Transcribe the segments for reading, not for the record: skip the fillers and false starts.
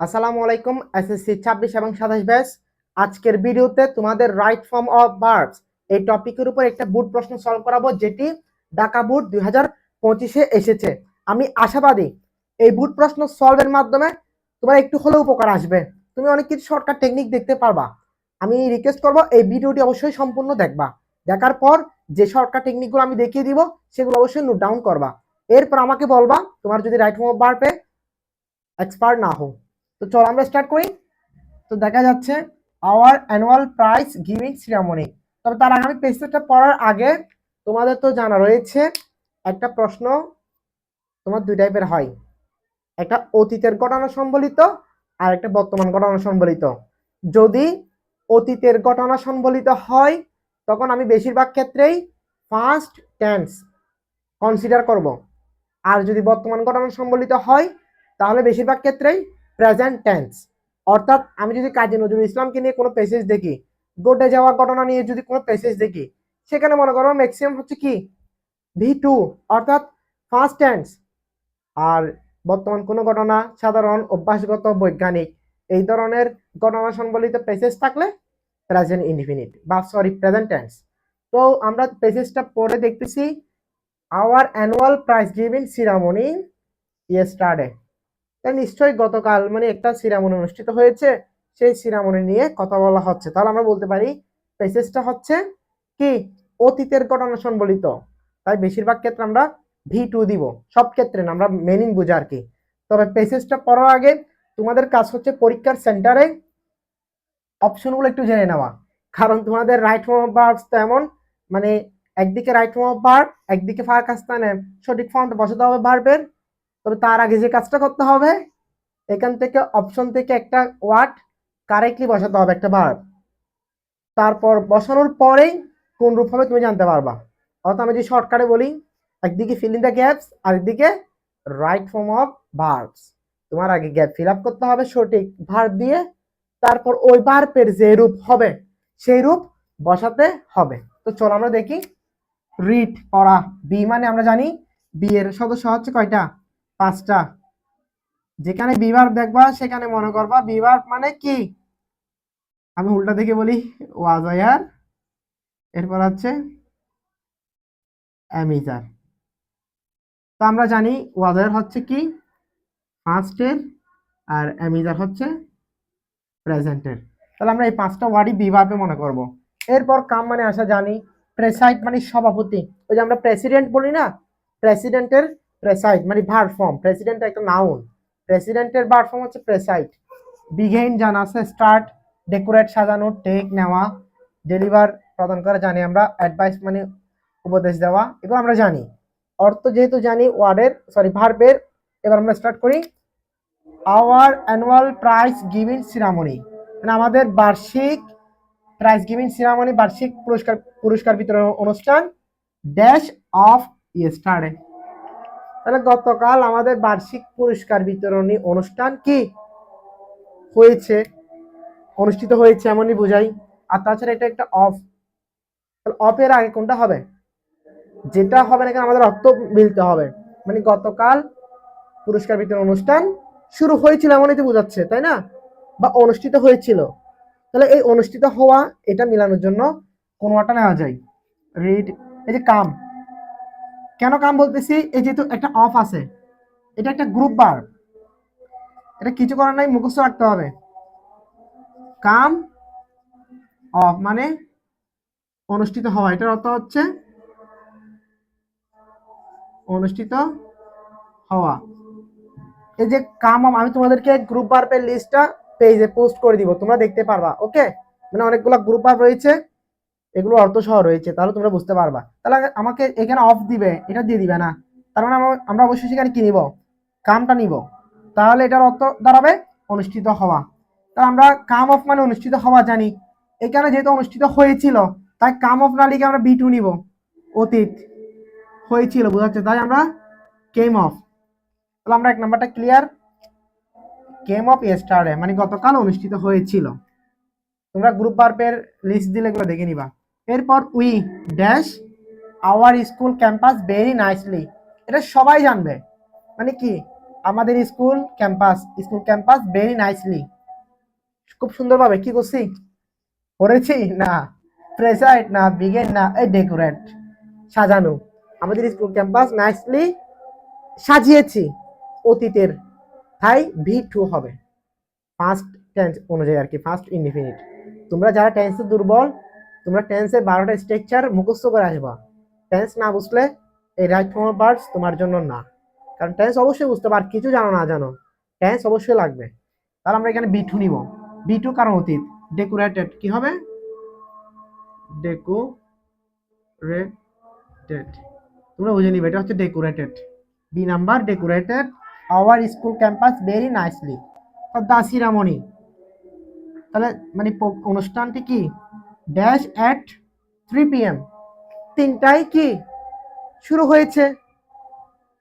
আসসালামু আলাইকুম এসএসসি 26 এবং 27 ব্যাচ। আজকের ভিডিওতে তোমাদের রাইট ফর্ম অফ ভার্বস এই টপিকের উপর একটা বোর্ড প্রশ্ন সলভ করাবো, যেটি ঢাকা বোর্ড 2025-এ এসেছে। আমি আশাবাদী এই বোর্ড প্রশ্ন সলভের মাধ্যমে তোমার একটু হলেও উপকার আসবে, তুমি অনেক কিছু শর্টকাট টেকনিক দেখতে পারবা। আমি রিকোয়েস্ট করব এই ভিডিওটি অবশ্যই সম্পূর্ণ দেখবা, দেখার পর যে শর্টকাট টেকনিকগুলো আমি দেখিয়ে দিব সেগুলো অবশ্যই নোট ডাউন করবা। এরপর আমাকে বলবা তোমার যদি রাইট ফর্ম অফ ভার্বে এক্সপার্ট না হো। তো চলো আমরা স্টার্ট করি। তো দেখা যাচ্ছে আওয়ার অ্যানুয়াল প্রাইজ গিভিং সিরামনি। তবে তার আগে আমি পেজটা পড়ার আগে তোমাদের তো জানা রয়েছে একটা প্রশ্ন তোমার দুই টাইপের হয়, একটা অতীতের ঘটনা সম্বলিত আর একটা বর্তমান ঘটনা সম্বলিত। যদি অতীতের ঘটনা সম্বলিত হয় তখন আমি বেশিরভাগ ক্ষেত্রেই ফার্স্ট টেন্স কনসিডার করব, আর যদি বর্তমান ঘটনা সম্বলিত হয় তাহলে বেশিরভাগ ক্ষেত্রেই প্রেজেন্ট টেন্স। অর্থাৎ আমি যদি কাজী নজরুল ইসলামকে নিয়ে কোনো প্যাসেজ দেখি, ঘটে যাওয়া ঘটনা নিয়ে যদি কোনো প্যাসেজ দেখি, সেখানে মনে করো ম্যাক্সিমাম হচ্ছে কি V2 অর্থাৎ ফার্স্ট টেন্স। আর বর্তমান কোনো ঘটনা, সাধারণ অভ্যাসগত বৈজ্ঞানিক এই ধরনের ঘটনা সম্বলিত প্যাসেজ থাকলে প্রেজেন্ট ইনডিফিনিট বা প্রেজেন্ট টেন্স। তো আমরা প্যাসেজটা পড়ে দেখতেছি, our annual prize giving ceremony yesterday. তাই নিশ্চয়ই গতকাল মানে একটা সিরামনি অনুষ্ঠিত হয়েছে, সেই সিরামনি নিয়ে কথা বলা হচ্ছে। তাহলে আমরা বলতে পারি প্যাসেজটা হচ্ছে কি অতীতের ঘটনা সম্বলিত। তাই বেশিরভাগ ক্ষেত্রে আমরা V2 দিব, সব ক্ষেত্রে না, আমরা মেনিং বুঝি আর কি। তবে প্যাসেজটা পড়ার আগে তোমাদের কাজ হচ্ছে পরীক্ষার সেন্টারে অপশনগুলো একটু জেনে নেওয়া, কারণ তোমাদের রাইট ফর্ম অফ ভার্বস তো এমন মানে একদিকে রাইট ফর্ম অফ ভার্ব, একদিকে ফাঁকা স্থানে সঠিক ফর্মটা বসাতে হবে ভার্বের। তবে তার আগে যে কাজটা করতে হবে, এখান থেকে অপশন থেকে একটা ওয়ার্ড কারেক্টলি বসাতে হবে, একটা ভার্ব। তারপর বসানোর পরেই কোন রূপ হবে তুমি জানতে পারবা। অর্থাৎ আমি যদি শর্টকাটে বলি, একদিকে ফিল ইন দ্য গ্যাপস আর একদিকে রাইট ফর্ম অফ ভার্বস। তোমার আগে গ্যাপ ফিল আপ করতে হবে সঠিক ভার্ব দিয়ে, তারপর ওই ভার্বের যে রূপ হবে সেই রূপ বসাতে হবে। তো চলো আমরা দেখি। রিড পড়া, বি মানে আমরা জানি বি এর সদস্য হচ্ছে কয়টা, 5টা। যেখানে বি ভার্ব দেখবা সেখানে মনে করবা বি ভার্ব মানে কি, আমি উল্টা দিকে বলি ওয়াজ ওয়ার, এরপর হচ্ছে অ্যামিজার। তো আমরা জানি ওয়াজ ওয়ার হচ্ছে কি ফার্স্টের, আর অ্যামিজার হচ্ছে প্রেজেন্টের। তাহলে আমরা এই 5টা ওয়ার্ডই বি ভার্বে মনে করব। এরপর কাম মানে আসা জানি, প্রেসাইড মানে সভাপতি। ওই যে আমরা প্রেসিডেন্ট বলি না, প্রেসিডেন্টের প্রেসাইড মানে ভার্ব ফর্ম, প্রেসিডেন্ট একটা নাউন, প্রেসিডেন্টের ভার্ব ফর্ম হচ্ছে প্রেসাইড। বিগেইন জানা আছে স্টার্ট, ডেকোরেট সাজানো, টেক নেওয়া, ডেলিভার প্রদান করা জানি আমরা, অ্যাডভাইস মানে উপদেশ দেওয়া, এগুলো আমরা জানি। অর্থ যেহেতু জানি ওয়ার্ডের ভার্বের, এবার আমরা স্টার্ট করি। আওয়ার অ্যানুয়াল প্রাইজ গিভিং সিরামনি মানে আমাদের বার্ষিক প্রাইজ গিভিং সিরামনি, বার্ষিক পুরস্কার বিতরণ অনুষ্ঠান ড্যাশ অফ ইয়েস্টারডে। তাহলে গতকাল আমাদের বার্ষিক পুরস্কার বিতরণী অনুষ্ঠান কি হয়েছে, অনুষ্ঠিত হয়েছে এমনই বোঝাই। আর তাছাড়া এটা একটা অফ, অফ এর আগে কোনটা হবে, যেটা হবে না কেন আমাদের অর্থ মিলতে হবে। মানে গতকাল পুরস্কার বিতরণ অনুষ্ঠান শুরু হয়েছিল এমনই তো বোঝাচ্ছে, তাই না, বা অনুষ্ঠিত হয়েছিল। তাহলে এই অনুষ্ঠিত হওয়া এটা মিলানোর জন্য কোন ওয়ার্ডটা নেওয়া যায়, রিড। এই যে কাম, কেন কাম বলতেছি, এই যেহেতু একটা অফ আছে, এটা একটা গ্রুপ ভার্ব, এটা কিছু করার নাই, মুখস্থ রাখতে হবে। কাম অফ মানে অনুষ্ঠিত হওয়া, এটার অর্থ হচ্ছে অনুষ্ঠিত হওয়া। এই যে কাম অফ, আমি তোমাদেরকে গ্রুপ ভার্বের লিস্টটা পেজে পোস্ট করে দিব, তোমরা দেখতে পারবা। ওকে, মানে অনেকগুলো গ্রুপ ভার্ব রয়েছে, এগুলো অর্থ সহ রয়েছে, তাহলে তোমরা বুঝতে পারবা। তাহলে আমাকে এখানে অফ দিবে, এটা দিয়ে দিবে না, তার মানে আমরা অবশ্যই সেখানে কি নিব, কামটা নিব। তাহলে এটার অর্থ দাঁড়াবে অনুষ্ঠিত হওয়া। তাহলে আমরা কাম অফ মানে অনুষ্ঠিত হওয়া জানি, এখানে যেহেতু অনুষ্ঠিত হয়েছিল তাই কাম অফ না লিখে আমরা B2 নিব, অতীত হয়েছিল বোঝাচ্ছে, তাই আমরা কেম অফ। তাহলে আমরা 1 নাম্বারটা ক্লিয়ার, কেম অফ ইয়েস্টারডে মানে গতকাল অনুষ্ঠিত হয়েছিল। তোমরা গ্রুপ ভার্বের লিস্ট দিলে এগুলো দেখে নিবা। এরপর we dash our school campus very nicely, এটা সবাই জানবে মানে কি আমাদের স্কুল ক্যাম্পাস ভেরি নাইসলি, খুব সুন্দরভাবে কি করছি, করেছি না, প্রেসাইড না, বিগেন না, এই ডেকোরেট, সাজানো। আমাদের স্কুল ক্যাম্পাস নাইসলি সাজিয়েছি, অতীতের, তাই ভি টু হবে ফার্স্ট টেন্স অনুযায়ী আর কি, ফার্স্ট ইনডিফিনিট। তোমরা যারা টেন্সে দুর্বল, তোমরা টেন্সের 12টা স্ট্রাকচার মুখস্থ করে আসবা। টেন্স না বুঝলে এই রাইট ফর্ম অফ ভার্বস তোমার জন্য না, কারণ টেন্স অবশ্যই বুঝতে পার, কিছু জানো না জানো, টেন্স অবশ্যই লাগবে। তাহলে আমরা এখানে বি টু নিব। বি টু কারণ অতীত, ডেকোরেটেড কি হবে, ডেকোরেটেড, তোমরা বুঝে নিবে, এটা হচ্ছে decorated. B number decorated our school campus very nicely. The ceremony, তাহলে মানে অনুষ্ঠানটি কি, ড্যাশ অ্যাট 3 PM, 3টায় কি শুরু হয়েছে।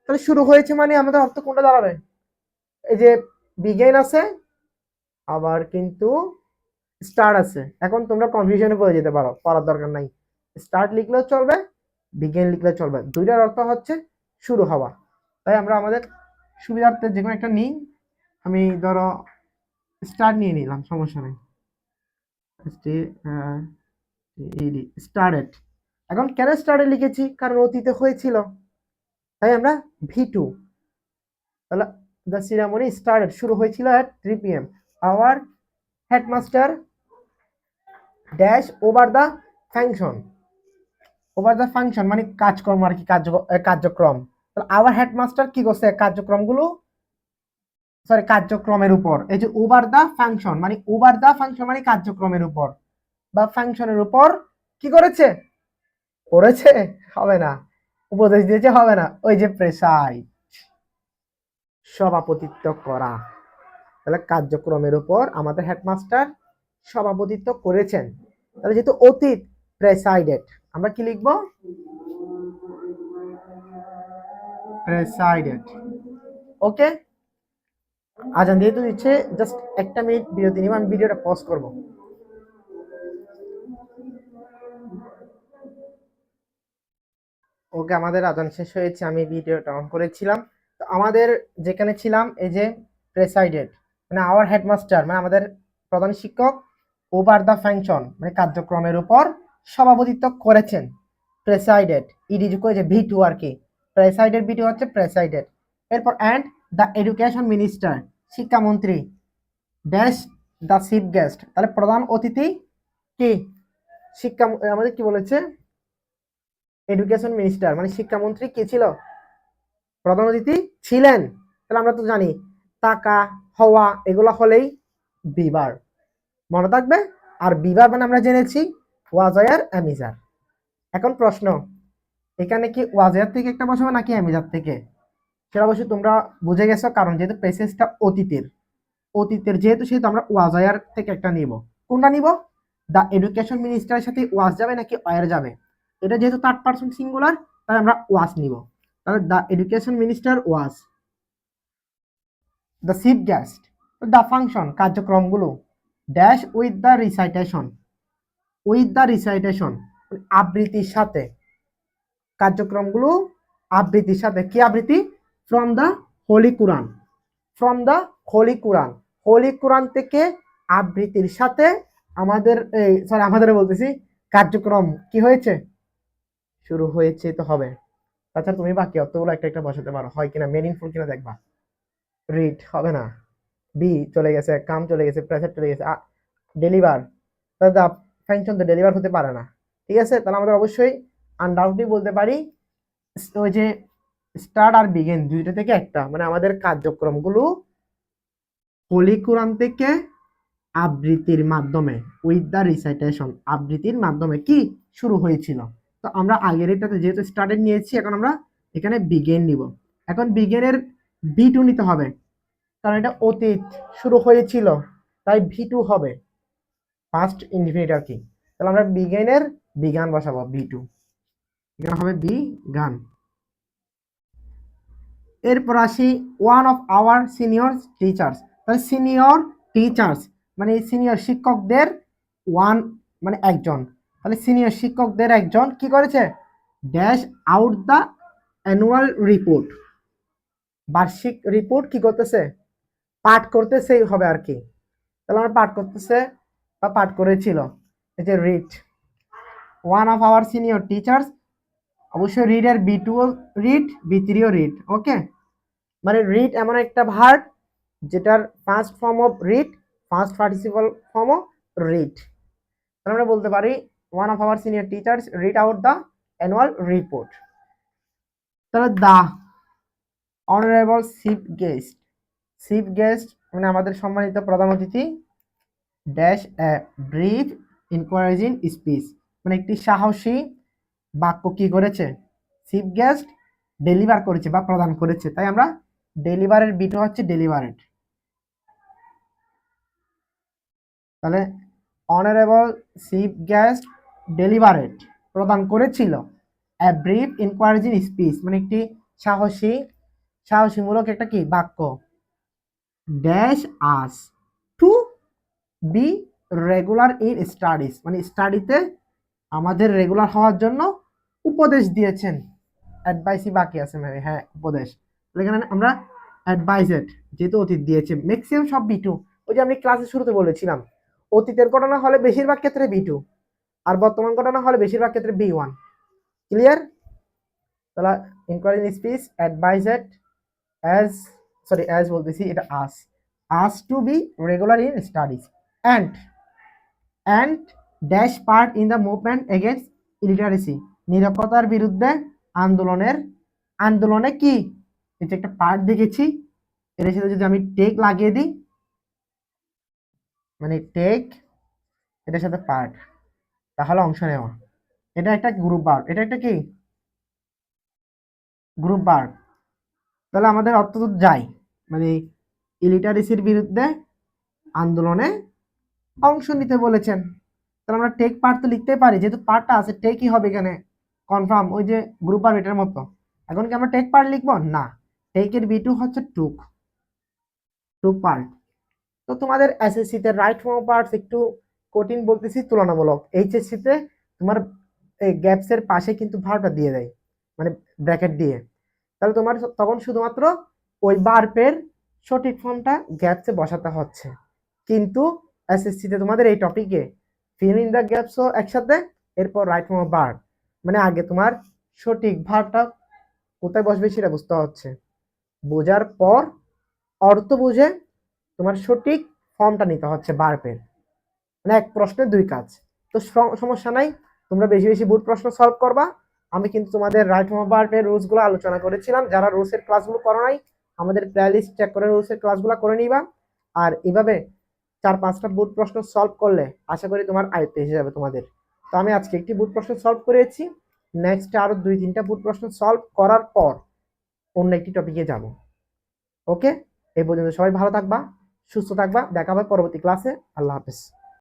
তাহলে শুরু হয়েছে মানে আমাদের অর্থ কোনটা দাঁড়াবে, এই যে বিগেন আছে, আবার কিন্তু স্টার্ট আছে। এখন তোমরা কনফিউশনে পড়ে যেতে পারো, পড়ার দরকার নাই, স্টার্ট লিখলেও চলবে, বিগেন লিখলেও চলবে, দুইটার অর্থ হচ্ছে শুরু হওয়া। তাই আমরা আমাদের সুবিধার্থে যে কোনো একটা নিই, আমি ধরো স্টার্ট নিয়ে নিলাম, সমস্যা নেই, স্টার্টেড। এখন কেন স্টার্টেড লিখেছি, কারণ অতীতে হয়েছিল, তাই আমরা ভি টু। তাহলে দ্য সিরামনি স্টার্টেড, শুরু হয়েছিল at 3 PM, our headmaster dash over the function. Over the function মানে কাজকর্ম আর কি, কার্যক্রম। তাহলে আওয়ার হেডমাস্টার কি করছে, কার্যক্রমগুলো, সরি কার্যক্রমের উপর, এই যে ওভার দ্য ফাংশন মানে, ওভার দ্য ফাংশন মানে কার্যক্রমের উপর বা ফাংশনের উপর কি করেছে, করেছে হবে না, উপদেশ দিয়েছে হবে না, ওই যে প্রেসাইড, সভাপতিত্ব করা। তাহলে কার্যক্রমের উপর আমাদের হেডমাস্টার সভাপতিত্ব করেছেন। তাহলে যেহেতু অতীত, প্রেসাইডেড, আমরা কি লিখব, প্রেসাইডেড। ওকে, আজান দিয়ে তো দিচ্ছে, জাস্ট একটা মিনিট বিরতি নিব, আমি ভিডিওটা পজ করব। ওকে, আমাদের আজান শেষ হয়েছে, আমি ভিডিওটা অন করেছিলাম। তো আমাদের যেখানে ছিলাম, এই যে প্রেসাইডেড মানে আওয়ার হেডমাস্টার মানে আমাদের প্রধান শিক্ষক, ওভার দ্য ফাংশন মানে কার্যক্রমের উপর সভাপতিত্ব করেছেন, প্রেসাইডেড ইডি যুক্ত যে ভি টু আর কি, প্রেসাইডেড ভি টু হচ্ছে প্রেসাইডেড। এরপর অ্যান্ড দ্য এডুকেশন মিনিস্টার, শিক্ষামন্ত্রী ড্যাশ দ্য চিফ গেস্ট, তাহলে প্রধান অতিথি কি, শিক্ষা, আমাদের কি বলেছে, এডুকেশন মিনিস্টার মানে শিক্ষামন্ত্রী কি ছিল, প্রধান অতিথি ছিলেন। তাহলে আমরা তো জানি টাকা, হওয়া, এগুলো হলেই বিবার, মনে থাকবে। আর বিবার মানে আমরা জেনেছি ওয়াজায়ার অ্যামিজার। এখন প্রশ্ন, এখানে কি ওয়াজায়ার থেকে একটা বসাবো নাকি অ্যামিজার থেকে, সেটা অবশ্যই তোমরা বুঝে গেছো, কারণ যেহেতু প্রেসেসটা অতীতের যেহেতু, সেহেতু আমরা ওয়াজায়ার থেকে একটা নিব। কোনটা নিব, দ্য এডুকেশন মিনিস্টারের সাথে ওয়াজ যাবে নাকি ওয়ার যাবে, এটা যেহেতু থার্ড পারসন সিঙ্গুলার, তাই আমরা ওয়াজ নিব। তাহলে the education minister was the chief guest, the function কার্যক্রমগুলো ড্যাশ উইথ দ্য রিসাইটেশন আবৃত্তির সাথে, কার্যক্রমগুলো আবৃত্তির সাথে, কি আবৃত্তি, from the holy Quran, from the holy Quran থেকে আবৃত্তির সাথে আমাদের আমাদের বলতেছি কার্যক্রম কি হয়েছে, শুরু হয়েছে তো হবে। তাছাড়া তুমি বাকি অতগুলো একটা একটা বসাতে পারো, হয় কিনা, মিনিংফুল কিনা দেখবা। রিড হবে না, বি চলে গেছে, কাম চলে গেছে, প্রেসার চলে গেছে, ডেলিভার, তাহলে ফাংশন তো ডেলিভার হতে পারে না। ঠিক আছে, তাহলে আমাদের অবশ্যই আনডাউটলি বলতে পারি, ওই যে স্টার্ট আর বিগিন দুইটা থেকে একটা, মানে আমাদের কার্যক্রমগুলো হোলি কোরআন থেকে আবৃত্তির মাধ্যমে, উইথ দ্য রিসাইটেশন আবৃত্তির মাধ্যমে কি শুরু হয়েছিল। তো আমরা আগের এটাতে যেহেতু স্টার্টেড নিয়েছি, এখন আমরা এখানে বিগেন নিব। এখন বিগেনের বি টু নিতে হবে, কারণ এটা অতীত, শুরু হয়েছিল, তাই ভি টু হবে ফার্স্ট ইনডিফিনিট আর কি। তাহলে আমরা বিগেনের বিগান বসাবো, বি টু, এখানে হবে বি গান। এরপর আসি one of our senior teachers, তাহলে সিনিয়র টিচার্স মানে সিনিয়র শিক্ষকদের, ওয়ান মানে একজন, তাহলে সিনিয়র শিক্ষকদের একজন কি করেছে, dash out the annual report, বার্ষিক রিপোর্ট কি করতেছে, পাঠ করতেছেই হবে আর কি। তাহলে আমরা পাঠ করতেছে বা পাঠ করেছিল, এই যে read, one of our senior teachers, অবশ্যই রিড এর বি টু রিড, বি থ্রিও রিড। ওকে, মানে রিড এমন একটা ভার্ব যেটার first form of read, first participle form of read. তাহলে আমরা বলতে পারি one of our senior teachers read out the annual report. তাহলে the honourable chief guest, chief guest মানে আমাদের সম্মানিত প্রধান অতিথি, dash a brief encouraging speech, মানে একটি সাহসী বাক্য কি করেছে, চিফ গেস্ট ডেলিভার করেছে বা প্রদান করেছে। তাই আমরা ডেলিভারের বিটা হচ্ছে ডেলিভারেড। তাহলে অনারেবল চিফ গেস্ট ডেলিভারেড প্রদান করেছিল এ ব্রিফ ইনকারেজিং স্পিচ, মানে একটি সাহসীমূলক একটা কি বাক্য, dash us to be regular in studies, মানে স্টাডিতে আমাদের রেগুলার হওয়ার জন্য উপদেশ দিয়েছেন। অ্যাডভাইসই বাকি আছে মানে, হ্যাঁ উপদেশ। এখানে আমরা অ্যাডভাইজেড যেহেতু অতীত দিয়েছে, ম্যাক্সিমাম সব বি2। ওই যে আমি ক্লাসের শুরুতে বলেছিলাম, অতীতের ঘটনা হলে বেশিরভাগ ক্ষেত্রে বি2, আর বর্তমান ঘটনা হলে বেশিরভাগ ক্ষেত্রে বি1। ক্লিয়ার? তাহলে inquiry speech advised as, sorry as বলতেছি, এটা us to be regular in studies and dash part in the movement against illiteracy, নিরক্ষরতার বিরুদ্ধে আন্দোলনে কি, এটা একটা পার্ট দেখেছি, এর সাথে যদি আমি টেক লাগিয়ে দিই, মানে টেক এটার সাথে পার্ট, তাহলে অংশ নেওয়া, এটা একটা গ্রুপ ভার্ব, এটা একটা কি গ্রুপ ভার্ব। তাহলে আমাদের অর্থ তো যাই, মানে ইলিটারেসির বিরুদ্ধে আন্দোলনে অংশ নিতে বলেছেন। তাহলে আমরা টেক পার্ট তো লিখতেই পারি, যেহেতু পার্টটা আছে টেকই হবে এখানে কনফার্ম, ওই যে গ্রুপ ভার্ব এটার মতো। এখন কি আমরা টেক পার্ট লিখবো না, টেকের বি2 হচ্ছে টুক পার্ট। তো তোমাদের এসএসসি তে রাইট ফর্ম অফ পার্টস একটু কঠিন বলতেছি তুলনামূলক, এইচএসসি তে তোমার গ্যাপস এর পাশে কিন্তু ভার্বটা দিয়ে দেয়, মানে ব্র্যাকেট দিয়ে। তাহলে তোমার তখন শুধুমাত্র ওই ভার্বের সঠিক ফর্মটা গ্যাপসে বসাতে হচ্ছে। কিন্তু এসএসসি তে তোমাদের এই টপিকে ফিল ইন দ্য গ্যাপসও একসাথে, এরপর রাইট ফর্ম অফ ভার্ব, মানে আগে তোমার সঠিক ভার্বটা কোথায় বসবে সেটা বুঝতে হচ্ছে, বোঝার পর অর্থ বুঝে তোমার সঠিক ফর্মটা নিতে হচ্ছে ভার্বের, মানে এক প্রশ্নে দুই কাজ। তো সমস্যা নাই, তোমরা বেশি বেশি বোর্ড প্রশ্ন সলভ করবা। আমি কিন্তু তোমাদের রাইট ফর্ম অফ ভার্বের রুলস গুলো আলোচনা করেছিলাম, যারা রুলস এর ক্লাসগুলো করো নাই আমাদের প্লেলিস্ট চেক করে রুলস এর ক্লাসগুলো করে নিবা। আর এভাবে 4-5টা বোর্ড প্রশ্ন সলভ করলে আশা করি তোমার আয়ত্তে এসে যাবে তোমাদের। তো আমি আজকে একটি বোর্ড প্রশ্ন সলভ করেছি, নেক্সট আরো 2-3টা বোর্ড প্রশ্ন সলভ করার পর অন্য একটি টপিকে যাব। ওকে, এই পর্যন্ত সবাই ভালো থাকবা, সুস্থ থাকবা, দেখা হবে পরবর্তী ক্লাসে। আল্লাহ হাফেজ।